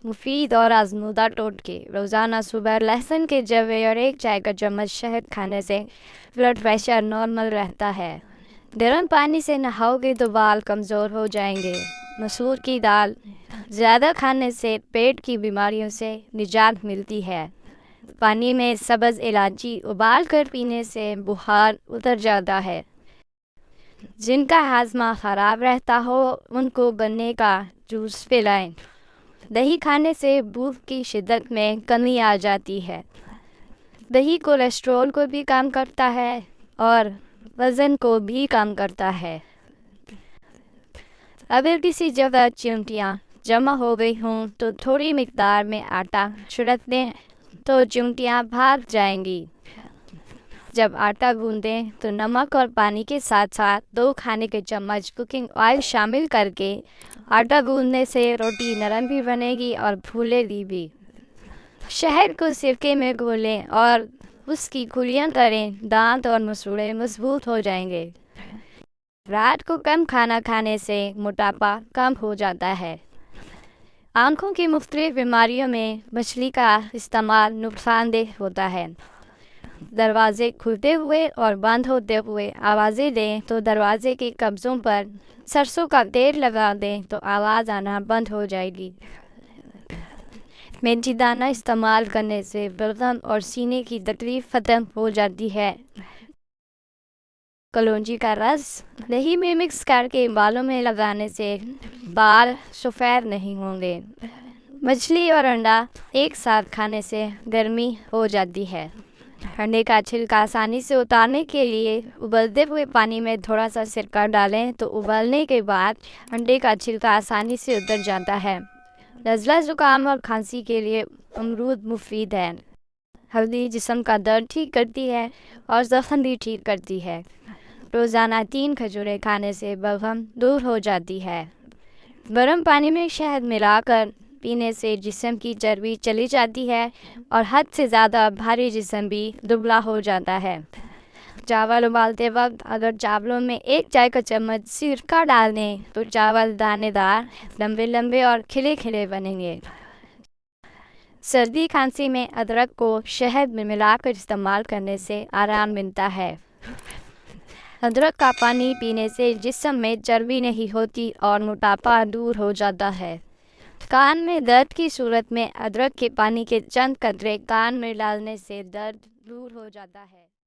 मुफीद और आजमूदा टोटके। रोज़ाना सुबह लहसुन के जवे और 1 चाय का चम्मच शहद खाने से ब्लड प्रेशर नॉर्मल रहता है। गर्म पानी से नहाओगे तो बाल कमज़ोर हो जाएंगे। मसूर की दाल ज़्यादा खाने से पेट की बीमारियों से निजात मिलती है। पानी में सब्ज़ इलायची उबाल कर पीने से बुखार उतर जाता है। जिनका हाजमा ख़राब रहता हो उनको गन्ने का जूस पिलाएं। दही खाने से भूख की शिद्दत में कमी आ जाती है। दही कोलेस्ट्रॉल को भी कम करता है और वज़न को भी कम करता है। अगर किसी जगह चिमटियाँ जमा हो गई हों तो थोड़ी मिकदार में आटा छिड़क दें तो चिमटियाँ भाग जाएंगी। जब आटा गूंदें तो नमक और पानी के साथ साथ 2 खाने के चम्मच कुकिंग ऑयल शामिल करके आटा गूंदने से रोटी नरम भी बनेगी और फूलेगी भी। शहद को सिरके में घोलें और उसकी गुलियाँ करें। दांत और मसूड़े मजबूत हो जाएंगे। रात को कम खाना खाने से मोटापा कम हो जाता है। आँखों की मुख्तलिफ बीमारियों में मछली का इस्तेमाल नुकसानदेह होता है। दरवाजे खुलते हुए और बंद होते हुए आवाज़ें दें तो दरवाजे के कब्ज़ों पर सरसों का तेल लगा दें तो आवाज़ आना बंद हो जाएगी। मेथी दाना इस्तेमाल करने से बलगम और सीने की तकलीफ़ ख़त्म हो जाती है। कलौंजी का रस दही में मिक्स करके बालों में लगाने से बाल सफ़ेद नहीं होंगे। मछली और अंडा एक साथ खाने से गर्मी हो जाती है। अंडे का छिलका आसानी से उतारने के लिए उबलते हुए पानी में थोड़ा सा सिरका डालें तो उबलने के बाद अंडे का छिलका आसानी से उतर जाता है। नज़ला ज़ुकाम और खांसी के लिए अमरूद मुफीद है। हल्दी जिस्म का दर्द ठीक करती है और ज़ख्म भी ठीक करती है। रोज़ाना 3 खजूरें खाने से बलगम दूर हो जाती है। गर्म पानी में शहद मिलाकर पीने से जिस्म की चर्बी चली जाती है और हद से ज़्यादा भारी जिस्म भी दुबला हो जाता है। चावल उबालते वक्त अगर चावलों में 1 चाय का चम्मच सिरका डाल दें तो चावल दानेदार, लंबे लंबे और खिले खिले बनेंगे। सर्दी खांसी में अदरक को शहद में मिलाकर इस्तेमाल करने से आराम मिलता है। अदरक का पानी पीने से जिस्म में चर्बी नहीं होती और मोटापा दूर हो जाता है। कान में दर्द की सूरत में अदरक के पानी के चंद कतरे कान में डालने से दर्द दूर हो जाता है।